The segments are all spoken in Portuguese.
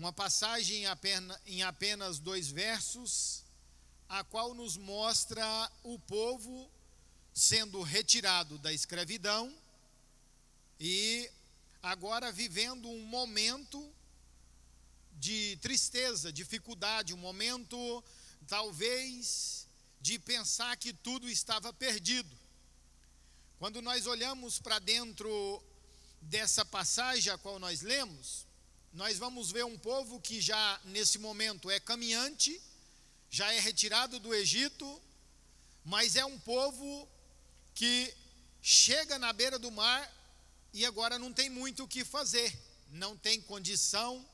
uma passagem em apenas 2 versos, a qual nos mostra o povo sendo retirado da escravidão e agora vivendo um momento de tristeza, dificuldade, um momento talvez de pensar que tudo estava perdido. Quando nós olhamos para dentro dessa passagem a qual nós lemos, nós vamos ver um povo que já nesse momento é caminhante, já é retirado do Egito, mas é um povo que chega na beira do mar e agora não tem muito o que fazer, não tem condição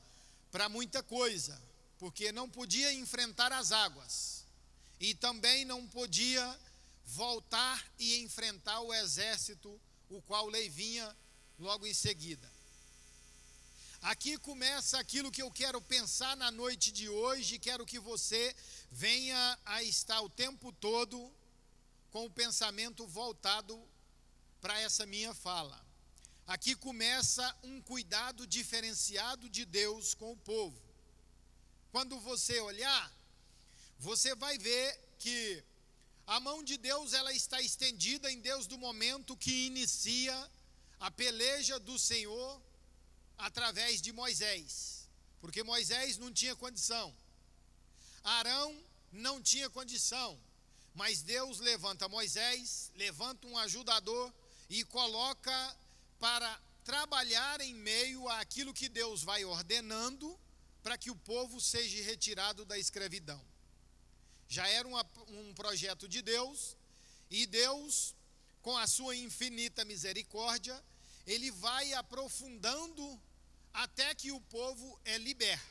para muita coisa, porque não podia enfrentar as águas e também não podia voltar e enfrentar o exército, o qual lhe vinha logo em seguida. Aqui começa aquilo que eu quero pensar na noite de hoje, quero que você venha a estar o tempo todo com o pensamento voltado para essa minha fala. Aqui começa um cuidado diferenciado de Deus com o povo. Quando você olhar, você vai ver que a mão de Deus ela está estendida em desde o momento que inicia a peleja do Senhor através de Moisés, porque Moisés não tinha condição, Arão não tinha condição, mas Deus levanta Moisés, levanta um ajudador e coloca para trabalhar em meio àquilo que Deus vai ordenando para que o povo seja retirado da escravidão. Já era um projeto de Deus, e Deus, com a sua infinita misericórdia, Ele vai aprofundando até que o povo é liberto.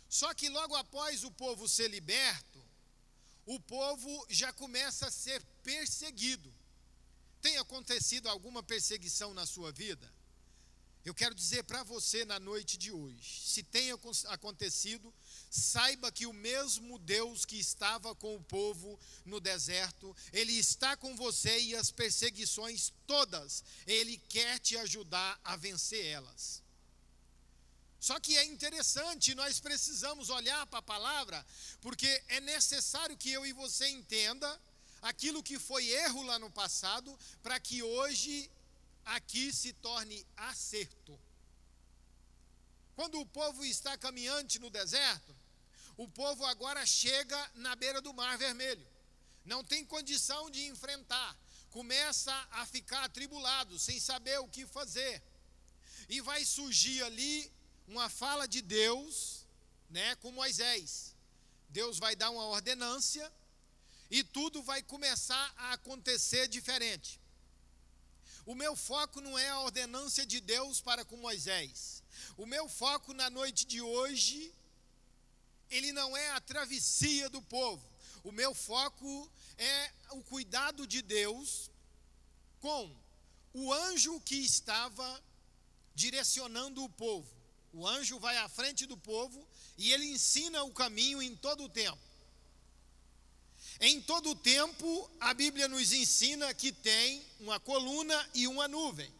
Só que logo após o povo ser liberto, o povo já começa a ser perseguido. Tem acontecido alguma perseguição na sua vida? Eu quero dizer para você na noite de hoje, se tem acontecido, saiba que o mesmo Deus que estava com o povo no deserto, Ele está com você, e as perseguições todas, Ele quer te ajudar a vencer elas. Só que é interessante, nós precisamos olhar para a palavra, porque é necessário que eu e você entenda aquilo que foi erro lá no passado, para que hoje aqui se torne acerto. Quando o povo está caminhante no deserto, o povo agora chega na beira do Mar Vermelho, não tem condição de enfrentar, começa a ficar atribulado, sem saber o que fazer, e vai surgir ali uma fala de Deus, com Moisés. Deus vai dar uma ordenância e tudo vai começar a acontecer diferente. O meu foco não é a ordenância de Deus para com Moisés. O meu foco na noite de hoje, ele não é a travessia do povo. O meu foco é o cuidado de Deus com o anjo que estava direcionando o povo. O anjo vai à frente do povo e ele ensina o caminho em todo o tempo. Em todo o tempo, a Bíblia nos ensina que tem uma coluna e uma nuvem.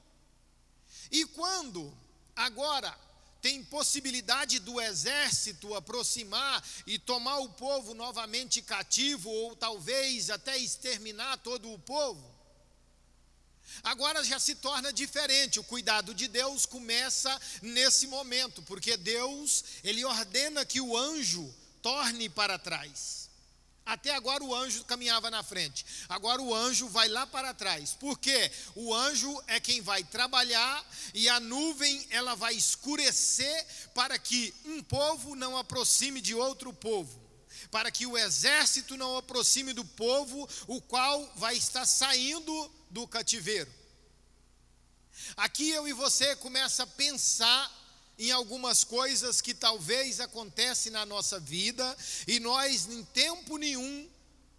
E quando agora tem possibilidade do exército aproximar e tomar o povo novamente cativo, ou talvez até exterminar todo o povo, agora já se torna diferente. O cuidado de Deus começa nesse momento, porque Deus, Ele ordena que o anjo torne para trás. Até agora o anjo caminhava na frente, agora o anjo vai lá para trás, porque o anjo é quem vai trabalhar, e a nuvem ela vai escurecer para que um povo não aproxime de outro povo, para que o exército não aproxime do povo, o qual vai estar saindo do cativeiro. Aqui eu e você começa a pensar em algumas coisas que talvez acontecem na nossa vida, e nós em tempo nenhum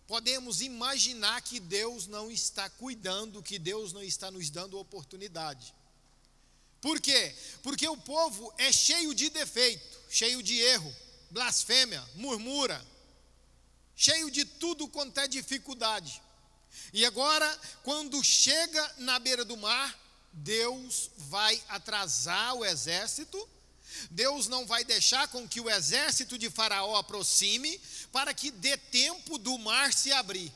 podemos imaginar que Deus não está cuidando, que Deus não está nos dando oportunidade. Por quê? Porque o povo é cheio de defeito, cheio de erro, blasfêmia, murmura, cheio de tudo quanto é dificuldade. E agora, quando chega na beira do mar, Deus vai atrasar o exército, Deus não vai deixar com que o exército de Faraó aproxime, para que dê tempo do mar se abrir.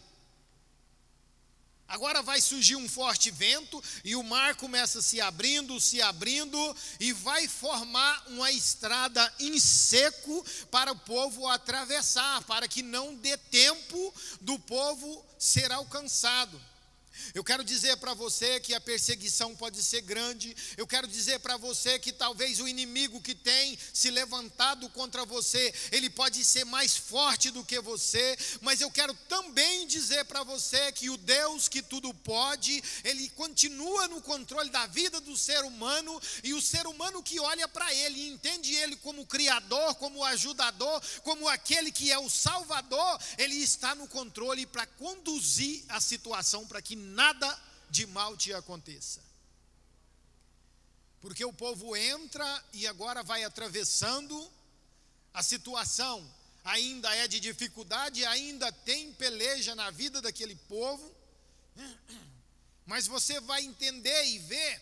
Agora vai surgir um forte vento e o mar começa se abrindo, e vai formar uma estrada em seco para o povo atravessar, para que não dê tempo do povo ser alcançado. Eu quero dizer para você que a perseguição pode ser grande. Eu quero dizer para você que talvez o inimigo que tem se levantado contra você, ele pode ser mais forte do que você. Mas eu quero também dizer para você que o Deus que tudo pode, ele continua no controle da vida do ser humano. E o ser humano que olha para ele e entende ele como criador, como ajudador, como aquele que é o salvador, ele está no controle para conduzir a situação para que nada de mal te aconteça. Porque o povo entra e agora vai atravessando, a situação ainda é de dificuldade, ainda tem peleja na vida daquele povo, mas você vai entender e ver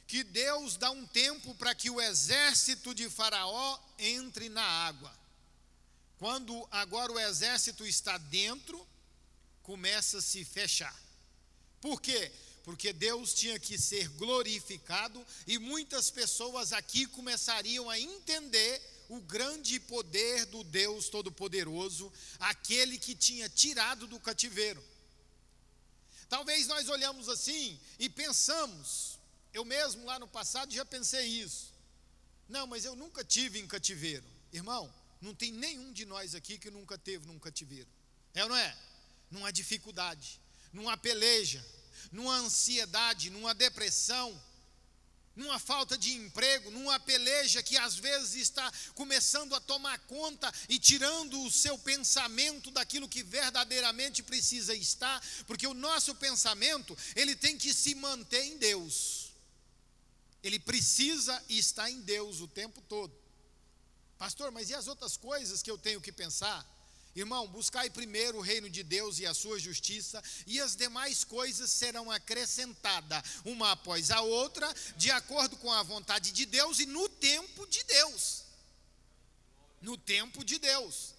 que Deus dá um tempo para que o exército de Faraó entre na água. Quando agora o exército está dentro, começa a se fechar. Por quê? Porque Deus tinha que ser glorificado e muitas pessoas aqui começariam a entender o grande poder do Deus Todo-Poderoso, aquele que tinha tirado do cativeiro. Talvez nós olhamos assim e pensamos, eu mesmo lá no passado já pensei isso. Não, mas eu nunca tive em cativeiro. Irmão, não tem nenhum de nós aqui que nunca teve num cativeiro. É ou não é? Numa dificuldade, numa peleja, numa ansiedade, numa depressão, numa falta de emprego, numa peleja que às vezes está começando a tomar conta e tirando o seu pensamento daquilo que verdadeiramente precisa estar, porque o nosso pensamento, ele tem que se manter em Deus. Ele precisa estar em Deus o tempo todo. Pastor, mas e as outras coisas que eu tenho que pensar? Irmão, buscai primeiro o reino de Deus e a sua justiça, e as demais coisas serão acrescentadas, uma após a outra, de acordo com a vontade de Deus e no tempo de Deus. No tempo de Deus.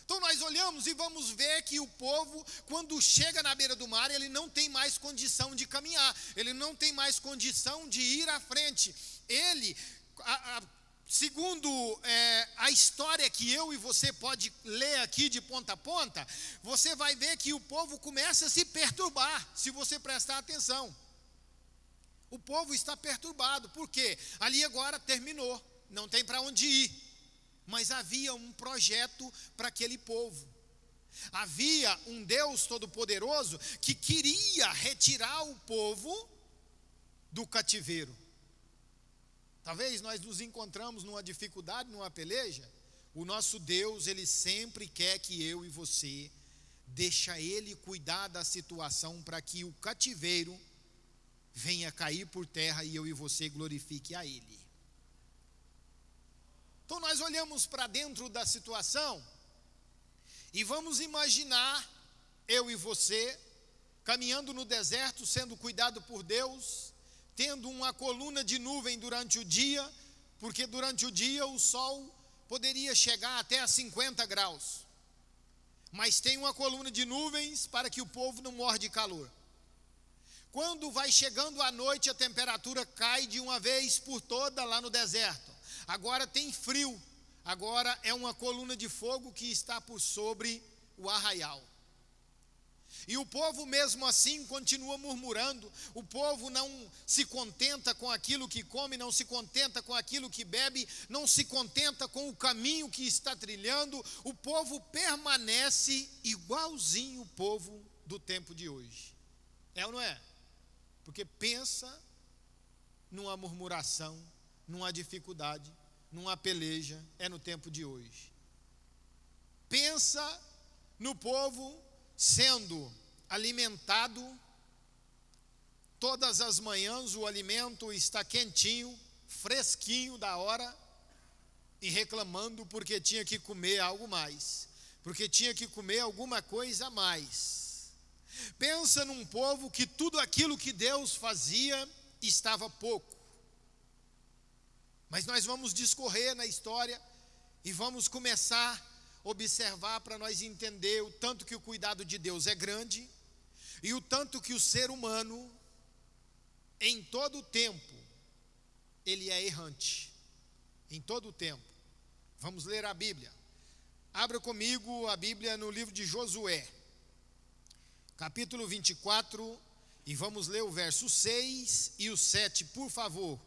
Então nós olhamos e vamos ver que o povo, quando chega na beira do mar, ele não tem mais condição de caminhar, ele não tem mais condição de ir à frente. Ele, segundo a história que eu e você pode ler aqui de ponta a ponta, você vai ver que o povo começa a se perturbar, se você prestar atenção. O povo está perturbado, porque ali agora terminou, não tem para onde ir. Mas havia um projeto para aquele povo. Havia um Deus Todo-Poderoso que queria retirar o povo do cativeiro. Talvez nós nos encontramos numa dificuldade, numa peleja. O nosso Deus, ele sempre quer que eu e você deixa ele cuidar da situação para que o cativeiro venha cair por terra e eu e você glorifique a ele. Então nós olhamos para dentro da situação e vamos imaginar eu e você caminhando no deserto, sendo cuidado por Deus, tendo uma coluna de nuvem durante o dia, porque durante o dia o sol poderia chegar até a 50 graus. Mas tem uma coluna de nuvens para que o povo não morra de calor. Quando vai chegando a noite, a temperatura cai de uma vez por toda lá no deserto. Agora tem frio, agora é uma coluna de fogo que está por sobre o arraial. E o povo mesmo assim continua murmurando, o povo não se contenta com aquilo que come, não se contenta com aquilo que bebe, não se contenta com o caminho que está trilhando, o povo permanece igualzinho o povo do tempo de hoje. É ou não é? Porque pensa numa murmuração, numa dificuldade, numa peleja, é no tempo de hoje. Pensa no povo sendo alimentado, todas as manhãs o alimento está quentinho, fresquinho da hora, e reclamando porque tinha que comer algo mais, porque tinha que comer alguma coisa a mais. Pensa num povo que tudo aquilo que Deus fazia estava pouco. Mas nós vamos discorrer na história e vamos começar a observar para nós entender o tanto que o cuidado de Deus é grande e o tanto que o ser humano, em todo o tempo, ele é errante. Em todo o tempo. Vamos ler a Bíblia. Abra comigo a Bíblia no livro de Josué, capítulo 24, e vamos ler o verso 6 e o 7, por favor.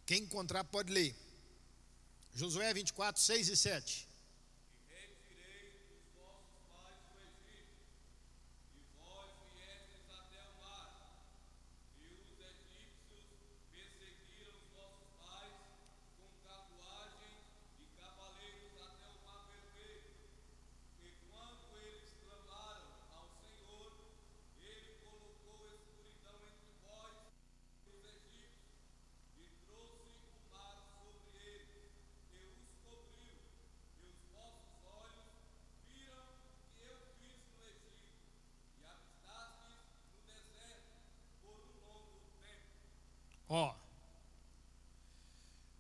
Quem encontrar pode ler. Josué 24, 6 e 7.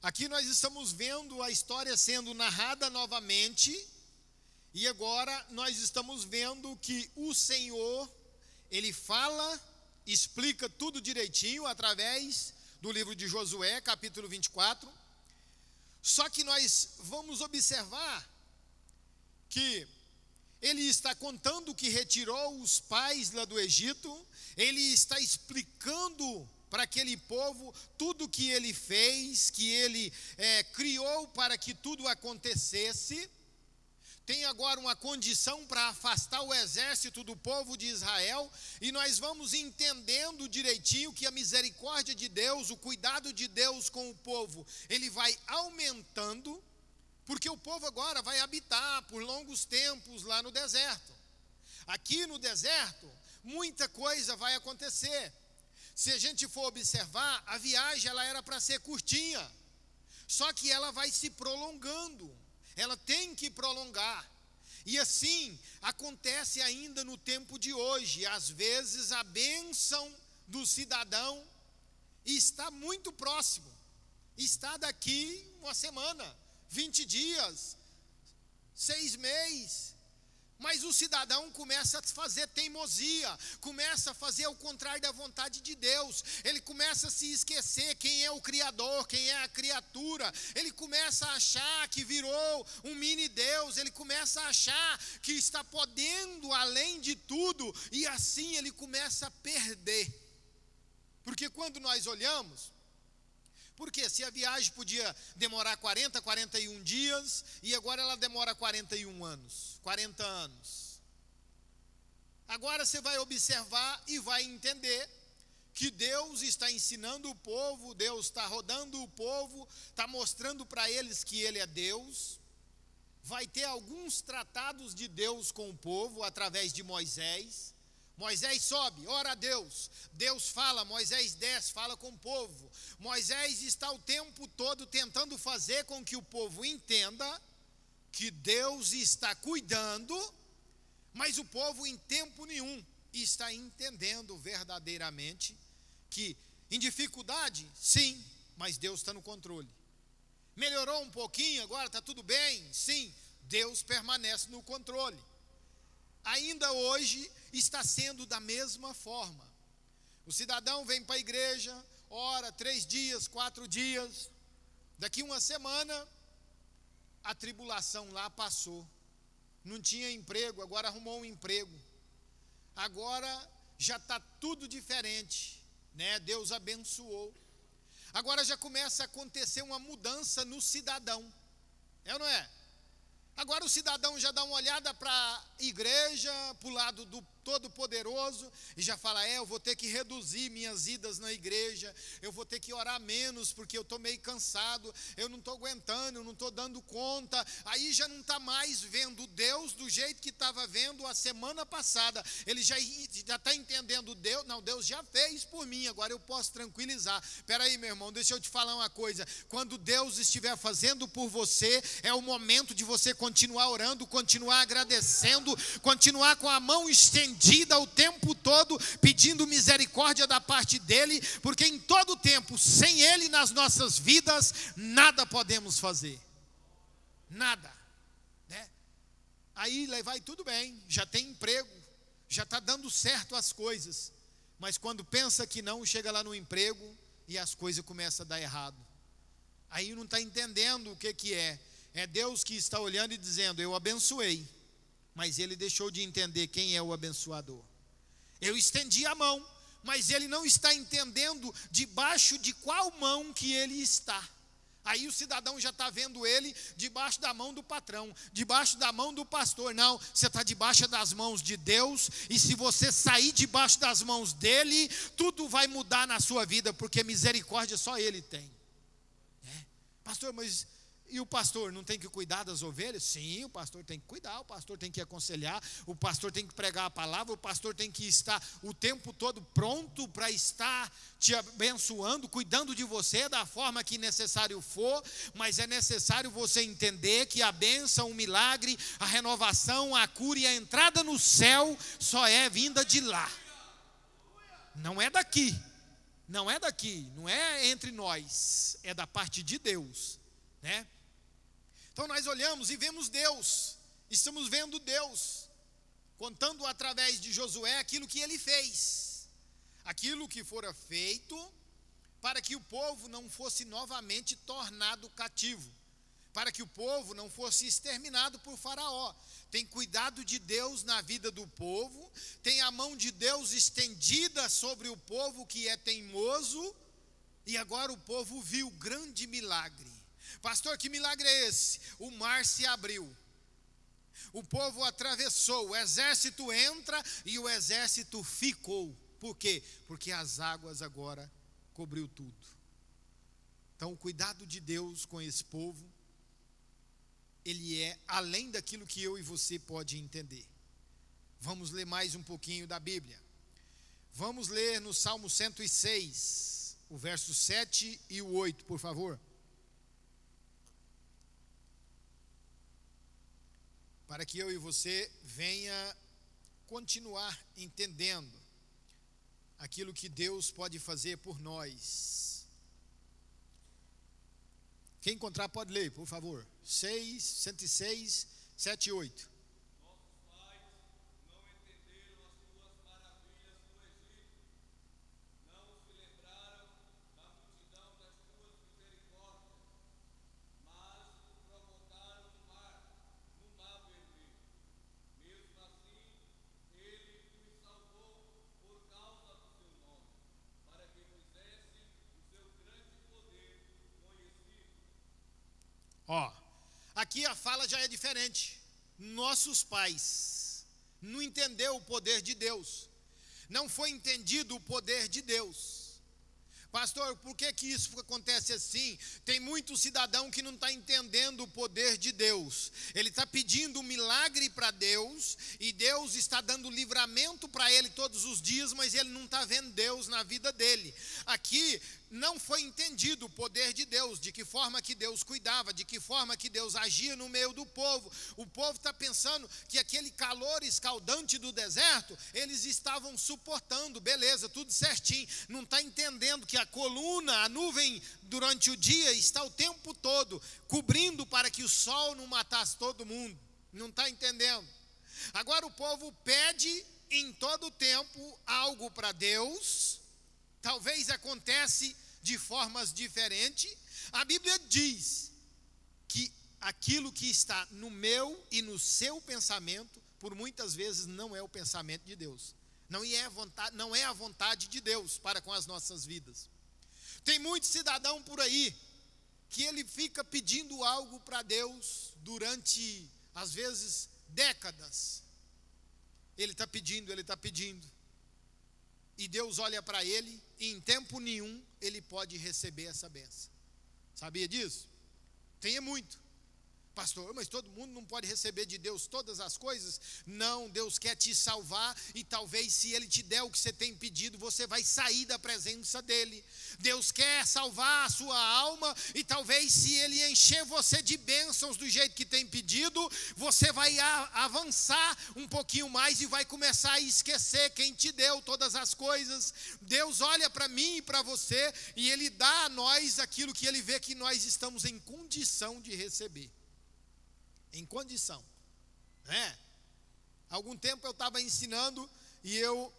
Aqui nós estamos vendo a história sendo narrada novamente, e agora nós estamos vendo que o Senhor, Ele fala, explica tudo direitinho através do livro de Josué, capítulo 24, só que nós vamos observar que Ele está contando que retirou os pais lá do Egito, Ele está explicando para aquele povo tudo que ele fez, que ele criou para que tudo acontecesse. Tem agora uma condição para afastar o exército do povo de Israel, e nós vamos entendendo direitinho que a misericórdia de Deus, o cuidado de Deus com o povo, ele vai aumentando, porque o povo agora vai habitar por longos tempos lá no deserto. Aqui no deserto, muita coisa vai acontecer. Se a gente for observar, a viagem ela era para ser curtinha, só que ela vai se prolongando, ela tem que prolongar, e assim acontece ainda no tempo de hoje. Às vezes a bênção do cidadão está muito próximo, está daqui uma semana, 20 dias, 6 meses, mas o cidadão começa a fazer teimosia, começa a fazer o contrário da vontade de Deus, ele começa a se esquecer quem é o Criador, quem é a criatura, ele começa a achar que virou um mini Deus, ele começa a achar que está podendo além de tudo, e assim ele começa a perder. Porque quando nós olhamos, porque se a viagem podia demorar 40, 41 dias, e agora ela demora 41 anos, 40 anos. Agora você vai observar e vai entender que Deus está ensinando o povo, Deus está rodando o povo, está mostrando para eles que Ele é Deus. Vai ter alguns tratados de Deus com o povo através de Moisés. Moisés sobe, ora a Deus, Deus fala, Moisés desce, fala com o povo. Moisés está o tempo todo tentando fazer com que o povo entenda que Deus está cuidando, mas o povo em tempo nenhum está entendendo verdadeiramente que em dificuldade, sim, mas Deus está no controle. Melhorou um pouquinho, agora está tudo bem, sim, Deus permanece no controle. Ainda hoje está sendo da mesma forma. O cidadão vem para a igreja, ora 3 dias, 4 dias, daqui uma semana, a tribulação lá passou, não tinha emprego, agora arrumou um emprego, agora já está tudo diferente, né? Deus abençoou, agora já começa a acontecer uma mudança no cidadão, é ou não é? Agora o cidadão já dá uma olhada para a igreja, para o lado do Todo-Poderoso, e já fala, eu vou ter que reduzir minhas idas na igreja, eu vou ter que orar menos, porque eu estou meio cansado, eu não estou aguentando, eu não estou dando conta. Aí já não está mais vendo Deus do jeito que estava vendo a semana passada, ele já está entendendo Deus, não, Deus já fez por mim, agora eu posso tranquilizar. Espera aí, meu irmão, deixa eu te falar uma coisa, quando Deus estiver fazendo por você, é o momento de você continuar orando, continuar agradecendo, abençoando, continuar com a mão estendida o tempo todo, pedindo misericórdia da parte dele, porque em todo tempo, sem ele nas nossas vidas, nada podemos fazer. Nada, né? Aí vai tudo bem, já tem emprego, já está dando certo as coisas, mas quando pensa que não, chega lá no emprego e as coisas começam a dar errado. Aí não está entendendo o que é. É Deus que está olhando e dizendo: eu abençoei, mas ele deixou de entender quem é o abençoador. Eu estendi a mão, mas ele não está entendendo debaixo de qual mão que ele está. Aí o cidadão já está vendo ele debaixo da mão do patrão, debaixo da mão do pastor. Não, você está debaixo das mãos de Deus, e se você sair debaixo das mãos dele, tudo vai mudar na sua vida, porque misericórdia só ele tem. Pastor, mas e o pastor não tem que cuidar das ovelhas? Sim, o pastor tem que cuidar, o pastor tem que aconselhar, o pastor tem que pregar a palavra, o pastor tem que estar o tempo todo pronto para estar te abençoando, cuidando de você da forma que necessário for, mas é necessário você entender que a bênção, o milagre, a renovação, a cura e a entrada no céu só é vinda de lá. Não é daqui, não é daqui, não é entre nós, é da parte de Deus, né? Então nós olhamos e vemos Deus, estamos vendo Deus, contando através de Josué aquilo que ele fez, aquilo que fora feito para que o povo não fosse novamente tornado cativo, para que o povo não fosse exterminado por Faraó. Tem cuidado de Deus na vida do povo, tem a mão de Deus estendida sobre o povo que é teimoso, e agora o povo viu grande milagre. Pastor, que milagre é esse? O mar se abriu, o povo atravessou, o exército entra e o exército ficou. Por quê? Porque as águas agora cobriu tudo. Então o cuidado de Deus com esse povo, ele é além daquilo que eu e você pode entender. Vamos ler mais um pouquinho da Bíblia. Vamos ler no Salmo 106, o verso 7 e o 8, por favor. Para que eu e você venha continuar entendendo aquilo que Deus pode fazer por nós. Quem encontrar pode ler, por favor. 106, 7 e 8. Aqui a fala já é diferente. Nossos pais não entenderam o poder de Deus, não foi entendido o poder de Deus. Pastor, por que isso acontece assim? Tem muito cidadão que não está entendendo o poder de Deus. Ele está pedindo um milagre para Deus, e Deus está dando livramento para ele todos os dias, mas ele não está vendo Deus na vida dele. Aqui não foi entendido o poder de Deus, de que forma que Deus cuidava, de que forma que Deus agia no meio do povo. O povo está pensando que aquele calor escaldante do deserto, eles estavam suportando, beleza, tudo certinho. Não está entendendo que a coluna, a nuvem durante o dia está o tempo todo cobrindo para que o sol não matasse todo mundo. Não está entendendo. Agora o povo pede em todo o tempo algo para Deus. Talvez acontece de formas diferentes. A Bíblia diz que aquilo que está no meu e no seu pensamento, por muitas vezes não é o pensamento de Deus. Não é a vontade de Deus para com as nossas vidas. Tem muito cidadão por aí que ele fica pedindo algo para Deus durante, às vezes, décadas. Ele está pedindo. E Deus olha para ele e em tempo nenhum ele pode receber essa bênção. Sabia disso? Tem muito. Pastor, mas todo mundo não pode receber de Deus todas as coisas? Não, Deus quer te salvar e talvez se Ele te der o que você tem pedido, você vai sair da presença dEle. Deus quer salvar a sua alma e talvez se Ele encher você de bênçãos do jeito que tem pedido, você vai avançar um pouquinho mais e vai começar a esquecer quem te deu todas as coisas. Deus olha para mim e para você e Ele dá a nós aquilo que Ele vê que nós estamos em condição de receber. Em condição, né? Algum tempo eu estava ensinando e eu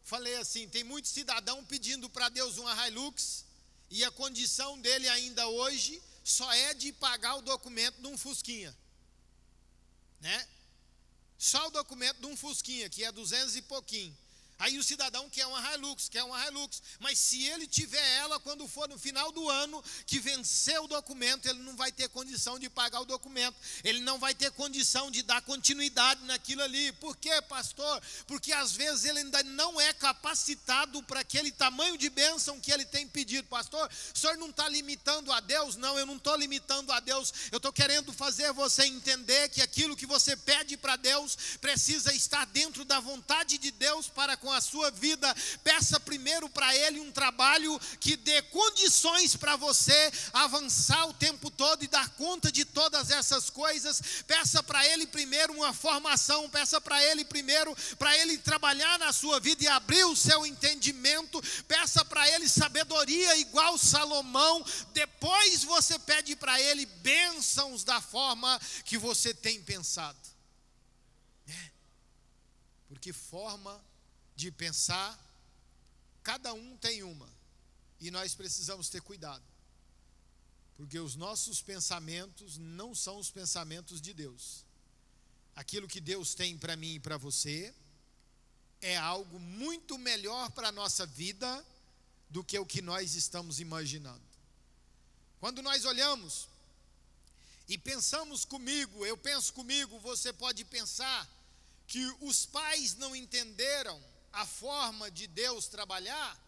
falei assim, tem muito cidadão pedindo para Deus uma Hilux e a condição dele ainda hoje só é de pagar o documento de um Fusquinha, né? Só o documento de um Fusquinha, que é 200 e pouquinho. Aí o cidadão quer uma Hilux, mas se ele tiver ela quando for no final do ano, que vencer o documento, ele não vai ter condição de pagar o documento, ele não vai ter condição de dar continuidade naquilo ali. Por quê, pastor? Porque às vezes ele ainda não é capacitado para aquele tamanho de bênção que ele tem pedido. Pastor, o senhor não está limitando a Deus? Não, eu não estou limitando a Deus, eu estou querendo fazer você entender que aquilo que você pede para Deus, precisa estar dentro da vontade de Deus para com a sua vida. Peça primeiro para Ele um trabalho que dê condições para você avançar o tempo todo e dar conta de todas essas coisas. Peça para Ele primeiro uma formação, peça para Ele primeiro, para Ele trabalhar na sua vida e abrir o seu entendimento. Peça para Ele sabedoria igual Salomão. Depois você pede para Ele bênçãos da forma que você tem pensado. Porque forma de pensar, cada um tem uma, e nós precisamos ter cuidado, porque os nossos pensamentos não são os pensamentos de Deus. Aquilo que Deus tem para mim e para você é algo muito melhor para a nossa vida do que o que nós estamos imaginando. Quando nós olhamos e pensamos comigo, eu penso comigo, você pode pensar que os pais não entenderam a forma de Deus trabalhar.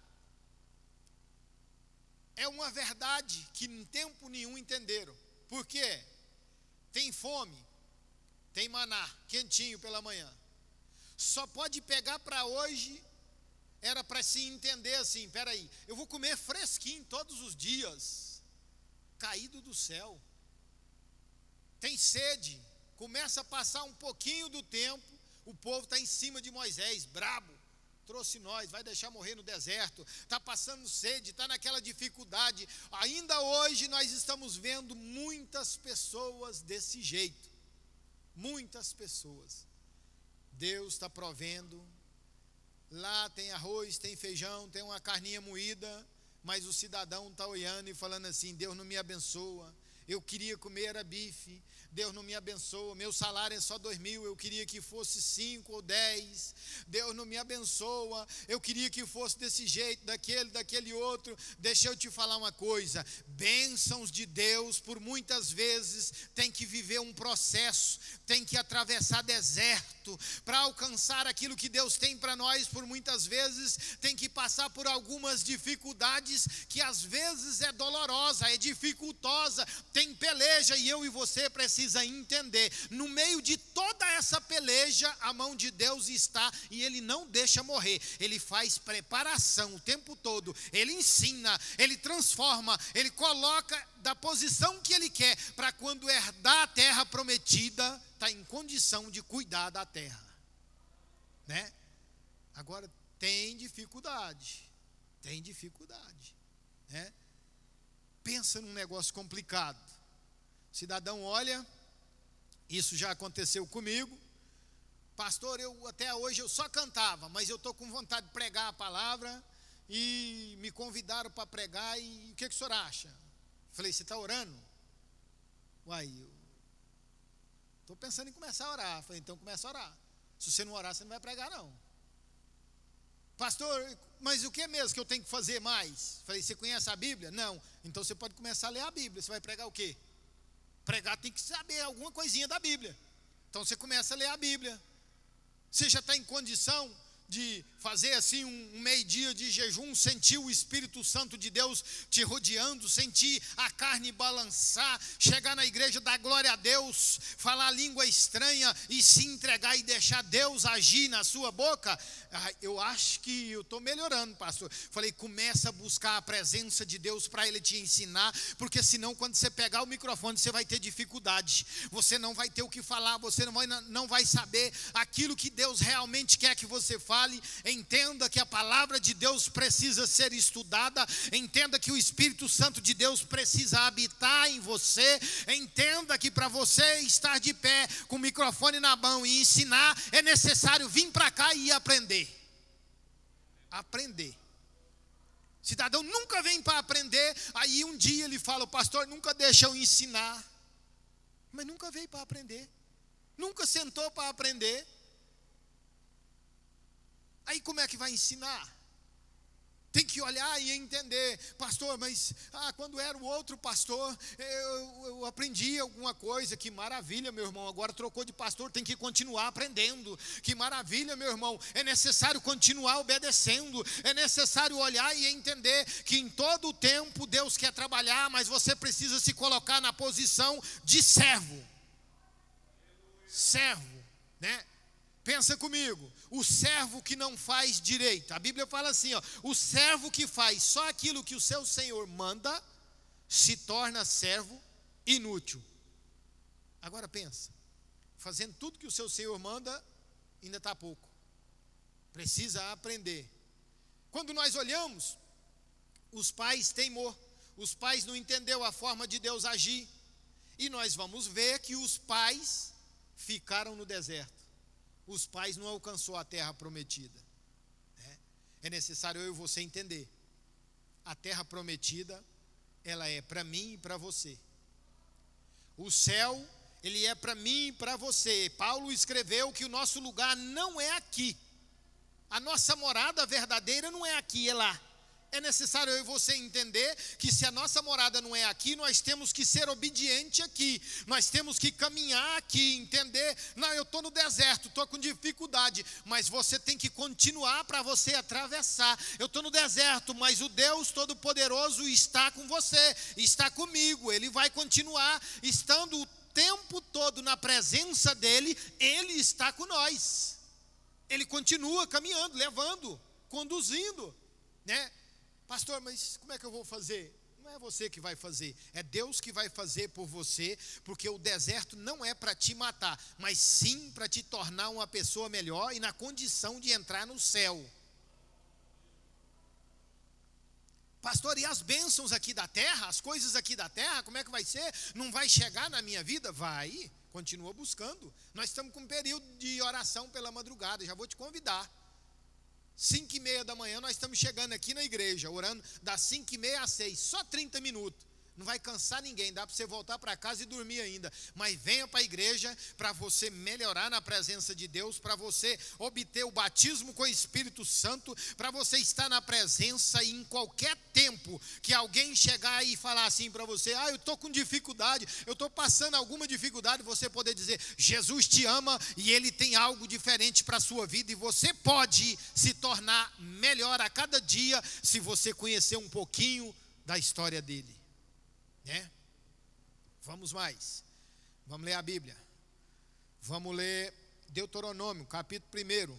É uma verdade que em tempo nenhum entenderam. Por quê? Tem fome, tem maná, quentinho pela manhã. Só pode pegar para hoje, era para se entender assim, peraí, eu vou comer fresquinho todos os dias, caído do céu. Tem sede, começa a passar um pouquinho do tempo, o povo está em cima de Moisés, brabo. Trouxe nós, vai deixar morrer no deserto, está passando sede, está naquela dificuldade. Ainda hoje nós estamos vendo muitas pessoas desse jeito, muitas pessoas. Deus está provendo, lá tem arroz, tem feijão, tem uma carninha moída, mas o cidadão está olhando e falando assim, Deus não me abençoa, eu queria comer era bife, Deus não me abençoa, meu salário é só 2.000, eu queria que fosse 5 ou 10, Deus não me abençoa, eu queria que fosse desse jeito, daquele outro. Deixa eu te falar uma coisa, bênçãos de Deus por muitas vezes tem que viver um processo, tem que atravessar deserto, para alcançar aquilo que Deus tem para nós, por muitas vezes tem que passar por algumas dificuldades, que às vezes é dolorosa, é dificultosa, tem peleja, e eu e você precisa entender, no meio de toda essa peleja, a mão de Deus está, e Ele não deixa morrer, Ele faz preparação o tempo todo, Ele ensina, Ele transforma, Ele coloca da posição que Ele quer, para quando herdar a terra prometida, está em condição de cuidar da terra, né? Agora tem dificuldade, né? Pensa num negócio complicado. O cidadão olha, isso já aconteceu comigo, pastor, até hoje eu só cantava, mas eu estou com vontade de pregar a palavra, e me convidaram para pregar, e o que o senhor acha? Falei, você está orando? Uai, eu estou pensando em começar a orar. Falei, então começa a orar, se você não orar, você não vai pregar não. Pastor, mas o que é mesmo que eu tenho que fazer mais? Falei, você conhece a Bíblia? Não, então você pode começar a ler a Bíblia, você vai pregar o quê? Pregar tem que saber alguma coisinha da Bíblia. Então você começa a ler a Bíblia. Você já está em condição de fazer assim um meio-dia de jejum, sentir o Espírito Santo de Deus te rodeando, sentir a carne balançar, chegar na igreja, dar glória a Deus, falar língua estranha e se entregar e deixar Deus agir na sua boca? Eu acho que eu estou melhorando, pastor. Falei, começa a buscar a presença de Deus para Ele te ensinar, porque senão quando você pegar o microfone você vai ter dificuldade, você não vai ter o que falar, você não vai saber aquilo que Deus realmente quer que você fale. Entenda que a palavra de Deus precisa ser estudada, entenda que o Espírito Santo de Deus precisa habitar em você, entenda que para você estar de pé com o microfone na mão e ensinar, é necessário vir para cá e aprender. Cidadão nunca vem para aprender, aí um dia ele fala, o pastor nunca deixa eu ensinar, mas nunca veio para aprender, nunca sentou para aprender. Aí como é que vai ensinar? Tem que olhar e entender, pastor, mas quando era o outro pastor, eu aprendi alguma coisa. Que maravilha, meu irmão, agora trocou de pastor, tem que continuar aprendendo. Que maravilha, meu irmão, é necessário continuar obedecendo, é necessário olhar e entender que em todo o tempo Deus quer trabalhar, mas você precisa se colocar na posição de servo, né? Pensa comigo, o servo que não faz direito, a Bíblia fala assim, o servo que faz só aquilo que o seu senhor manda, se torna servo inútil. Agora pensa, fazendo tudo que o seu senhor manda, ainda está pouco, precisa aprender. Quando nós olhamos, os pais teimou, os pais não entenderam a forma de Deus agir, e nós vamos ver que os pais ficaram no deserto. Os pais não alcançou a terra prometida. É necessário eu e você entender. A terra prometida, ela é para mim e para você. O céu, ele é para mim e para você. Paulo escreveu que o nosso lugar não é aqui. A nossa morada verdadeira não é aqui, é lá. É necessário eu e você entender que se a nossa morada não é aqui, nós temos que ser obediente aqui, nós temos que caminhar aqui, entender, não, eu estou no deserto, estou com dificuldade, mas você tem que continuar para você atravessar. Eu estou no deserto, mas o Deus Todo-Poderoso está com você, está comigo, Ele vai continuar estando o tempo todo na presença dEle, Ele está com nós, Ele continua caminhando, levando, conduzindo, né? Pastor, mas como é que eu vou fazer? Não é você que vai fazer, é Deus que vai fazer por você, porque o deserto não é para te matar, mas sim para te tornar uma pessoa melhor e na condição de entrar no céu. Pastor, e as bênçãos aqui da terra, as coisas aqui da terra, como é que vai ser? Não vai chegar na minha vida? Vai, continua buscando. Nós estamos com um período de oração pela madrugada, já vou te convidar. 5h30 da manhã nós estamos chegando aqui na igreja, orando das 5h30 às 6, só 30 minutos. Não vai cansar ninguém, dá para você voltar para casa e dormir ainda. Mas venha para a igreja para você melhorar na presença de Deus, para você obter o batismo com o Espírito Santo, para você estar na presença e em qualquer tempo que alguém chegar e falar assim para você, eu estou com dificuldade, eu estou passando alguma dificuldade, você poder dizer, Jesus te ama e Ele tem algo diferente para a sua vida, e você pode se tornar melhor a cada dia, se você conhecer um pouquinho da história dele. Vamos mais, vamos ler a Bíblia, vamos ler Deuteronômio, capítulo 1,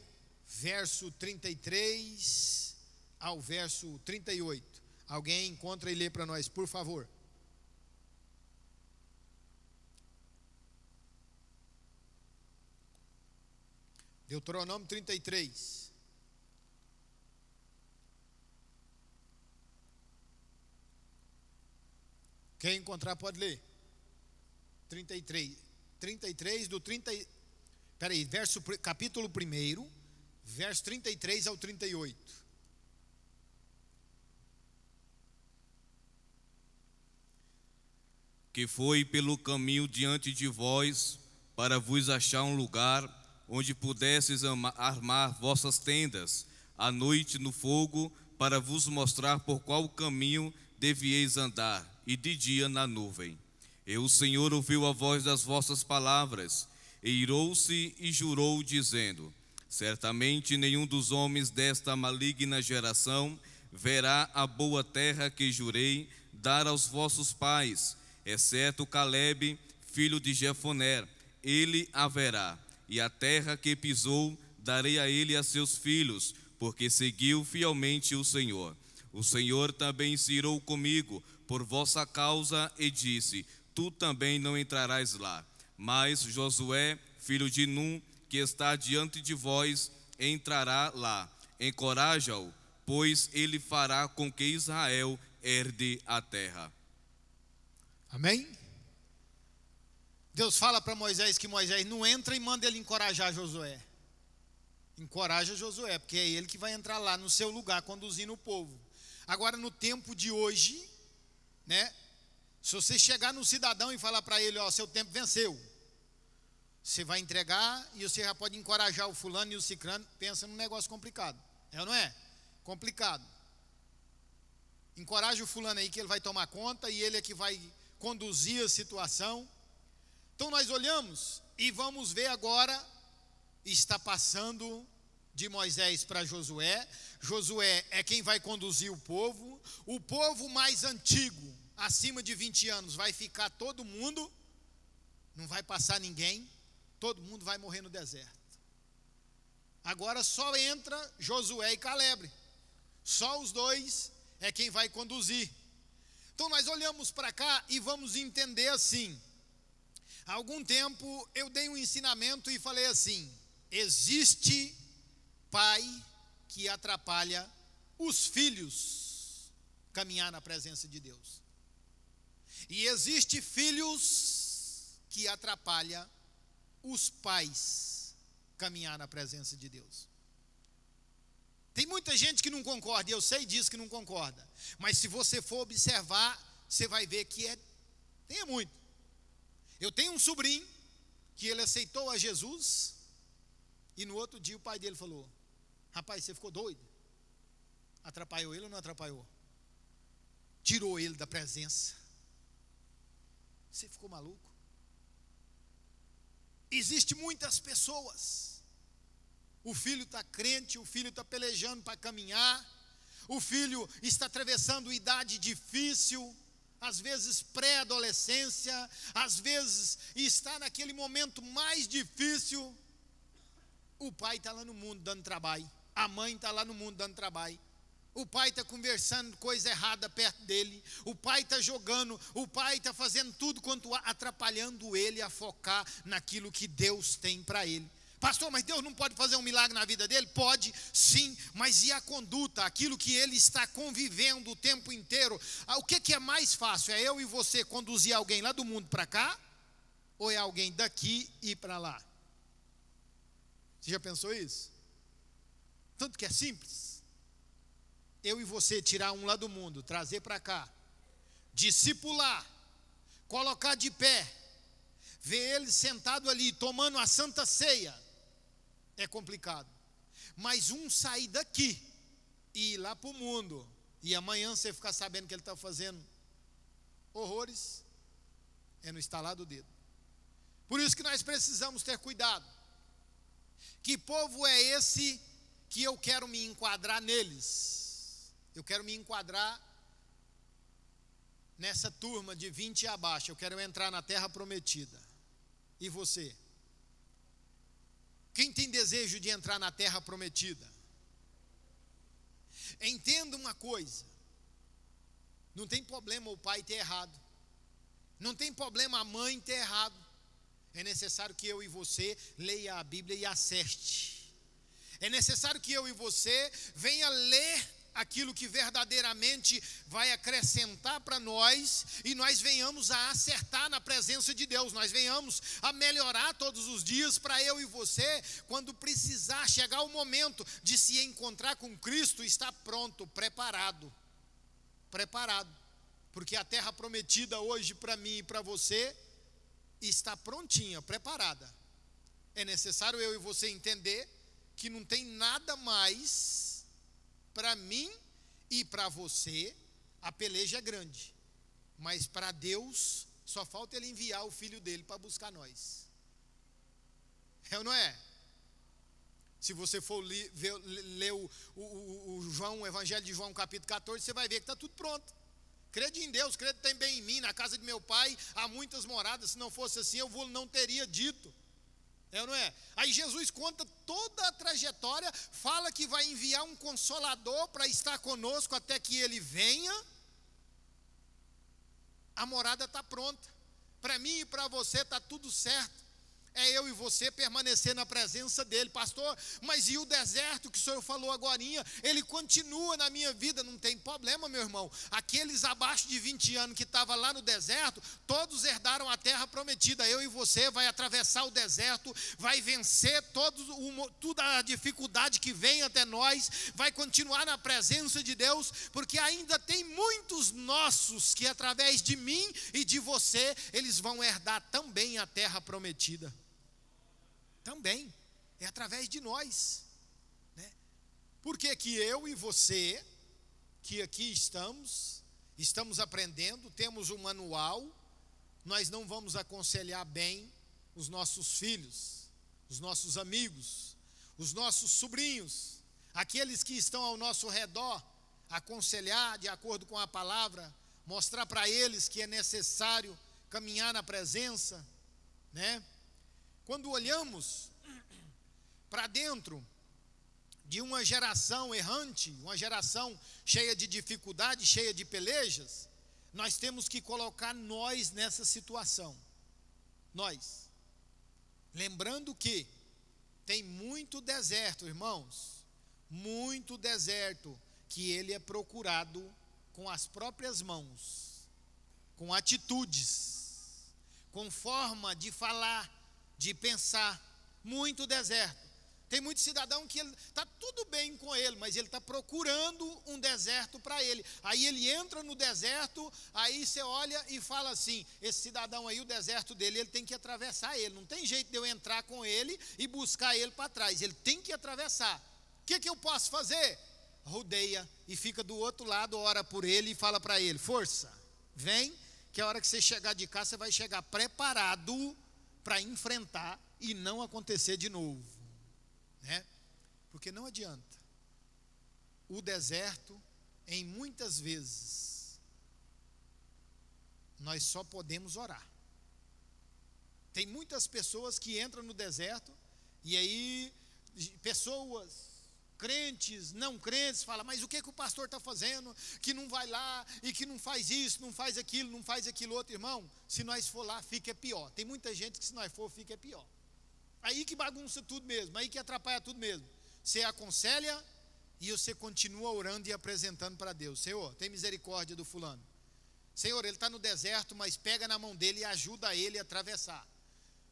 verso 33 ao verso 38, alguém encontra e lê para nós, por favor. Deuteronômio 33. Quem encontrar pode ler. 33 do 30. Peraí, capítulo 1, verso 33 ao 38. Que foi pelo caminho diante de vós, para vos achar um lugar onde pudesseis armar vossas tendas, à noite no fogo, para vos mostrar por qual caminho devieis andar, e de dia na nuvem. E o Senhor ouviu a voz das vossas palavras, e irou-se e jurou, dizendo: Certamente nenhum dos homens desta maligna geração verá a boa terra que jurei dar aos vossos pais, exceto Calebe, filho de Jefoné. Ele a verá, e a terra que pisou darei a ele e a seus filhos, porque seguiu fielmente o Senhor. O Senhor também se irou comigo por vossa causa e disse: tu também não entrarás lá. Mas Josué, filho de Num, que está diante de vós, entrará lá. Encoraja-o, pois ele fará com que Israel herde a terra. Amém? Deus fala para Moisés que Moisés não entra e manda ele encorajar Josué. Encoraja Josué, porque é ele que vai entrar lá no seu lugar, conduzindo o povo. Agora, no tempo de hoje, né? Se você chegar no cidadão e falar para ele, ó, seu tempo venceu, você vai entregar e você já pode encorajar o fulano e o cicrano. Pensa num negócio complicado, é ou não é? Complicado. Encoraja o fulano aí que ele vai tomar conta e ele é que vai conduzir a situação. Então nós olhamos e vamos ver agora, está passando de Moisés para Josué. Josué é quem vai conduzir o povo mais antigo, acima de 20 anos, vai ficar todo mundo, não vai passar ninguém, todo mundo vai morrer no deserto. Agora só entra Josué e Calebe, só os dois é quem vai conduzir. Então nós olhamos para cá e vamos entender assim. Há algum tempo eu dei um ensinamento e falei assim: existe pai que atrapalha os filhos caminhar na presença de Deus, e existe filhos que atrapalham os pais caminhar na presença de Deus. Tem muita gente que não concorda, e eu sei disso que não concorda, mas se você for observar, você vai ver que tem muito. Eu tenho um sobrinho que ele aceitou a Jesus, e no outro dia o pai dele falou: rapaz, você ficou doido? Atrapalhou ele ou não atrapalhou? Tirou ele da presença. Você ficou maluco? Existem muitas pessoas, o filho está crente, o filho está pelejando para caminhar, o filho está atravessando idade difícil, às vezes pré-adolescência, às vezes está naquele momento mais difícil. O pai está lá no mundo dando trabalho, a mãe está lá no mundo dando trabalho, o pai está conversando coisa errada perto dele, o pai está jogando, o pai está fazendo tudo quanto atrapalhando ele a focar naquilo que Deus tem para ele. Pastor, mas Deus não pode fazer um milagre na vida dele? Pode, sim, mas e a conduta, aquilo que ele está convivendo o tempo inteiro? O que é mais fácil? É eu e você conduzir alguém lá do mundo para cá? Ou é alguém daqui e para lá? Você já pensou isso? Tanto que é simples. Eu e você tirar um lá do mundo, trazer para cá, discipular, colocar de pé, ver ele sentado ali, tomando a santa ceia, é complicado. Mas um sair daqui e ir lá para o mundo, e amanhã você ficar sabendo que ele está fazendo horrores, é no estalar do dedo. Por isso que nós precisamos ter cuidado. Que povo é esse que eu quero me enquadrar neles? Eu quero me enquadrar nessa turma de 20 e abaixo. Eu quero entrar na terra prometida. E você? Quem tem desejo de entrar na terra prometida? Entenda uma coisa: não tem problema o pai ter errado, não tem problema a mãe ter errado. É necessário que eu e você leia a Bíblia e acerte. É necessário que eu e você venha ler aquilo que verdadeiramente vai acrescentar para nós, e nós venhamos a acertar na presença de Deus, nós venhamos a melhorar todos os dias, para eu e você, quando precisar, chegar o momento de se encontrar com Cristo, estar pronto, preparado, porque a terra prometida hoje para mim e para você está prontinha, preparada. É necessário eu e você entender que não tem nada mais para mim e para você. A peleja é grande, mas para Deus só falta Ele enviar o Filho dele para buscar nós. É ou não é? Se você for ler o Evangelho de João, capítulo 14, você vai ver que está tudo pronto. Crede em Deus, crede também em mim. Na casa de meu pai há muitas moradas. Se não fosse assim, eu não teria dito. É ou não é? Aí Jesus conta toda a trajetória, fala que vai enviar um consolador para estar conosco até que ele venha. A morada está pronta. Para mim e para você está tudo certo. É eu e você permanecer na presença dele. Pastor, mas e o deserto que o senhor falou agorinha? Ele continua na minha vida. Não tem problema, meu irmão. Aqueles abaixo de 20 anos que estavam lá no deserto, todos herdaram a terra prometida. Eu e você vai atravessar o deserto, vai vencer toda a dificuldade que vem até nós, vai continuar na presença de Deus, porque ainda tem muitos nossos que através de mim e de você, eles vão herdar também a terra prometida. Também, é através de nós, né? Porque que eu e você, que aqui estamos aprendendo, temos um manual, nós não vamos aconselhar bem os nossos filhos, os nossos amigos, os nossos sobrinhos, aqueles que estão ao nosso redor, aconselhar de acordo com a palavra, mostrar para eles que é necessário caminhar na presença, né? Quando olhamos para dentro de uma geração errante, uma geração cheia de dificuldades, cheia de pelejas, nós temos que colocar nós nessa situação. Nós. Lembrando que tem muito deserto, irmãos, muito deserto, que ele é procurado com as próprias mãos, com atitudes, com forma de falar, de pensar, muito deserto. Tem muito cidadão que está tudo bem com ele, mas ele está procurando um deserto para ele. Aí ele entra no deserto, aí você olha e fala assim, esse cidadão aí, o deserto dele, ele tem que atravessar ele. Não tem jeito de eu entrar com ele e buscar ele para trás, ele tem que atravessar. O que eu posso fazer? Rodeia e fica do outro lado, ora por ele e fala para ele, força, vem, que a hora que você chegar de cá, você vai chegar preparado para enfrentar e não acontecer de novo, né? Porque não adianta. O deserto, em muitas vezes, nós só podemos orar. Tem muitas pessoas que entram no deserto e aí pessoas crentes, não crentes, falam, mas o que o pastor está fazendo, que não vai lá, e que não faz isso, não faz aquilo outro, irmão, se nós for lá, fica pior. Tem muita gente que se nós for, fica pior. Aí que bagunça tudo mesmo, aí que atrapalha tudo mesmo. Você aconselha e você continua orando e apresentando para Deus. Senhor, tem misericórdia do fulano. Senhor, ele está no deserto, mas pega na mão dele e ajuda ele a atravessar.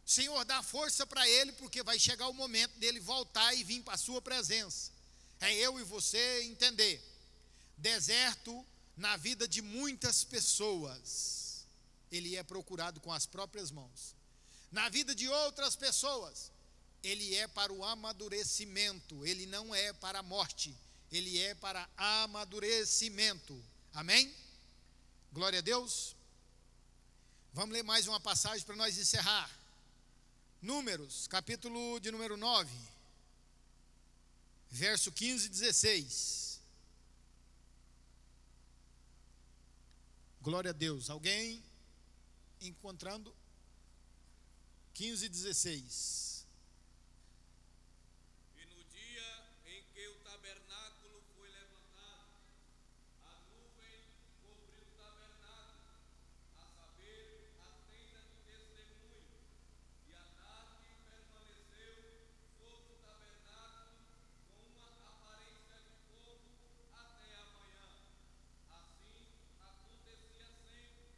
Senhor, dá força para ele, porque vai chegar o momento dele voltar e vir para a sua presença. É eu e você entender. Deserto na vida de muitas pessoas, ele é procurado com as próprias mãos. Na vida de outras pessoas, ele é para o amadurecimento, ele não é para a morte, ele é para amadurecimento. Amém? Glória a Deus. Vamos ler mais uma passagem para nós encerrar. Números, capítulo de número 9, verso 15 e 16. Glória a Deus. Alguém encontrando? 15 e 16. E no dia em que o tabernáculo foi levantado, a nuvem cobriu o tabernáculo, a saber, a tenda do testemunho, e a tarde permaneceu sobre o tabernáculo com uma aparência de fogo até a manhã. Assim acontecia sempre.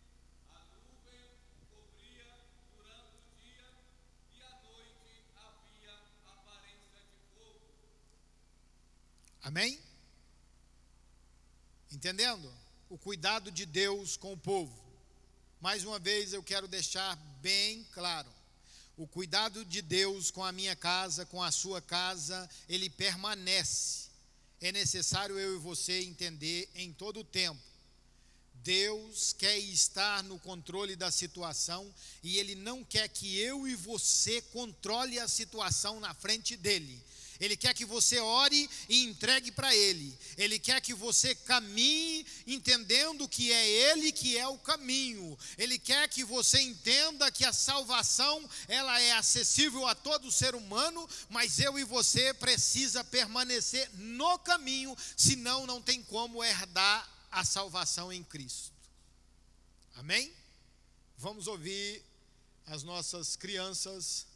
A nuvem o cobria durante o dia e à noite havia aparência de fogo. Amém? Entendendo? O cuidado de Deus com o povo. Mais uma vez eu quero deixar bem claro. O cuidado de Deus com a minha casa, com a sua casa, ele permanece. É necessário eu e você entender em todo o tempo. Deus quer estar no controle da situação e Ele não quer que eu e você controle a situação na frente dele. Ele quer que você ore e entregue para Ele. Ele quer que você caminhe entendendo que é Ele que é o caminho. Ele quer que você entenda que a salvação, ela é acessível a todo ser humano, mas eu e você precisa permanecer no caminho, senão não tem como herdar a salvação em Cristo. Amém? Vamos ouvir as nossas crianças